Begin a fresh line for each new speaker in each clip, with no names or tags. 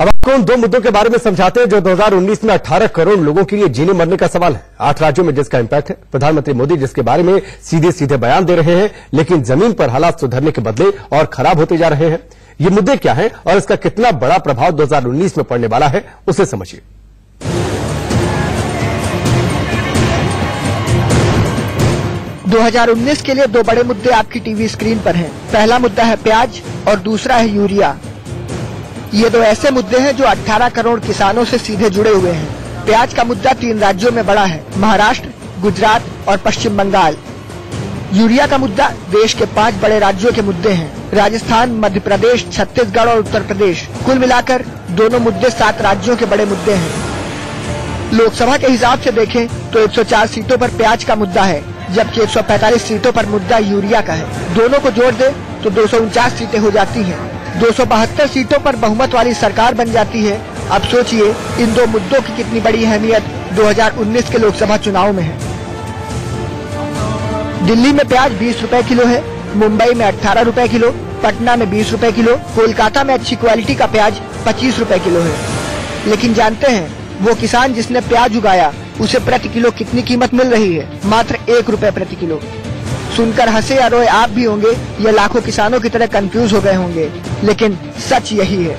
अब आपको उन दो मुद्दों के बारे में समझाते हैं जो 2019 में 18 करोड़ लोगों के लिए जीने मरने का सवाल है। 8 राज्यों में जिसका इम्पैक्ट है। प्रधानमंत्री मोदी जिसके बारे में सीधे सीधे बयान दे रहे हैं, लेकिन जमीन पर हालात सुधरने के बदले और खराब होते जा रहे हैं। ये मुद्दे क्या हैं और इसका कितना बड़ा प्रभाव 2019 में पड़ने वाला है, उसे समझिए।
– 2019 के लिए दो बड़े मुद्दे आपकी टीवी स्क्रीन पर हैं। पहला मुद्दा है प्याज और दूसरा है यूरिया। ये दो ऐसे मुद्दे हैं जो 18 करोड़ किसानों से सीधे जुड़े हुए हैं। प्याज का मुद्दा 3 राज्यों में बड़ा है, महाराष्ट्र, गुजरात और पश्चिम बंगाल। यूरिया का मुद्दा देश के 5 बड़े राज्यों के मुद्दे हैं, राजस्थान, मध्य प्रदेश, छत्तीसगढ़ और उत्तर प्रदेश। कुल मिलाकर दोनों मुद्दे 7 राज्यों के बड़े मुद्दे हैं। लोकसभा के हिसाब से देखें तो 104 सीटों पर प्याज का मुद्दा है, जबकि 145 सीटों पर मुद्दा यूरिया का है। दोनों को जोड़ दे तो 249 सीटें हो जाती हैं। 272 सीटों पर बहुमत वाली सरकार बन जाती है। अब सोचिए इन दो मुद्दों की कितनी बड़ी अहमियत 2019 के लोकसभा चुनाव में है। दिल्ली में प्याज 20 रुपए किलो है, मुंबई में 18 रुपए किलो, पटना में 20 रुपए किलो, कोलकाता में अच्छी क्वालिटी का प्याज 25 रुपए किलो है। लेकिन जानते हैं वो किसान जिसने प्याज उगाया उसे प्रति किलो कितनी कीमत मिल रही है? मात्र 1 रुपए प्रति किलो। सुनकर हंसे या रोए आप भी होंगे या लाखों किसानों की तरह कंफ्यूज हो गए होंगे, लेकिन सच यही है।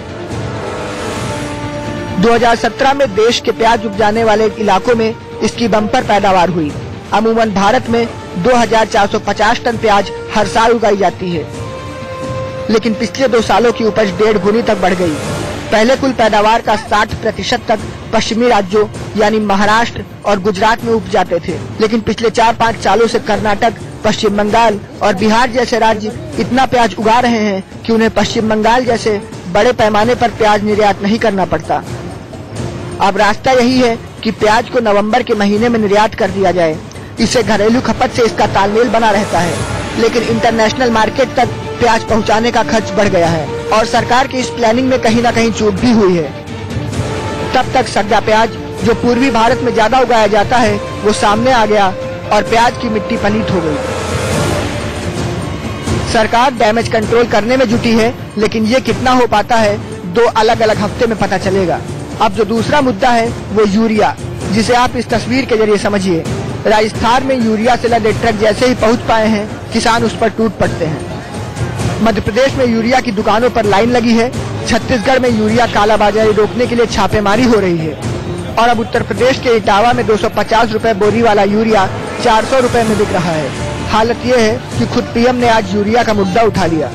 2017 में देश के प्याज उपजाने वाले इलाकों में इसकी बम्पर पैदावार हुई। अमूमन भारत में 2450 टन प्याज हर साल उगाई जाती है, लेकिन पिछले 2 सालों की उपज 1.5 गुनी तक बढ़ गई। पहले कुल पैदावार का 60% तक पश्चिमी राज्यों यानी महाराष्ट्र और गुजरात में उपजाते थे, लेकिन पिछले 4-5 सालों से कर्नाटक, पश्चिम बंगाल और बिहार जैसे राज्य इतना प्याज उगा रहे हैं कि उन्हें पश्चिम बंगाल जैसे बड़े पैमाने पर प्याज निर्यात नहीं करना पड़ता। अब रास्ता यही है कि प्याज को नवंबर के महीने में निर्यात कर दिया जाए। इससे घरेलू खपत से इसका तालमेल बना रहता है, लेकिन इंटरनेशनल मार्केट तक प्याज पहुंचाने का खर्च बढ़ गया है और सरकार की इस प्लानिंग में कहीं न कहीं चूक भी हुई है। तब तक सग्गा प्याज जो पूर्वी भारत में ज्यादा उगाया जाता है वो सामने आ गया और प्याज की मिट्टी पलीत हो गई। सरकार डैमेज कंट्रोल करने में जुटी है, लेकिन ये कितना हो पाता है 2 अलग अलग हफ्ते में पता चलेगा। अब जो दूसरा मुद्दा है वो यूरिया, जिसे आप इस तस्वीर के जरिए समझिए। राजस्थान में यूरिया से लदे ट्रक जैसे ही पहुंच पाए हैं, किसान उस पर टूट पड़ते हैं। मध्य प्रदेश में यूरिया की दुकानों पर लाइन लगी है। छत्तीसगढ़ में यूरिया कालाबाजारी रोकने के लिए छापेमारी हो रही है और अब उत्तर प्रदेश के इटावा में 250 रुपए बोरी वाला यूरिया 400 रुपए में बिक रहा है। हालत यह है कि खुद पीएम ने आज यूरिया का मुद्दा उठा लिया।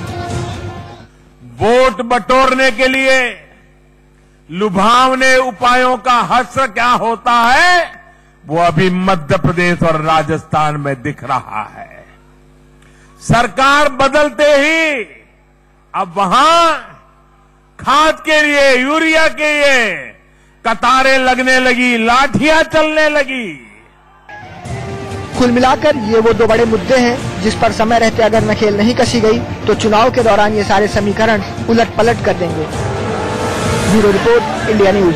वोट बटोरने के लिए लुभावने उपायों का हश्र क्या होता है, वो अभी मध्य प्रदेश और राजस्थान में दिख रहा है। सरकार बदलते ही अब वहां खाद के लिए, यूरिया के लिए कतारें लगने लगी, लाठियां चलने लगी।
कुल मिलाकर ये वो 2 बड़े मुद्दे हैं जिस पर समय रहते अगर नकेल नहीं कसी गई तो चुनाव के दौरान ये सारे समीकरण उलट पलट कर देंगे। Bureau report, India news.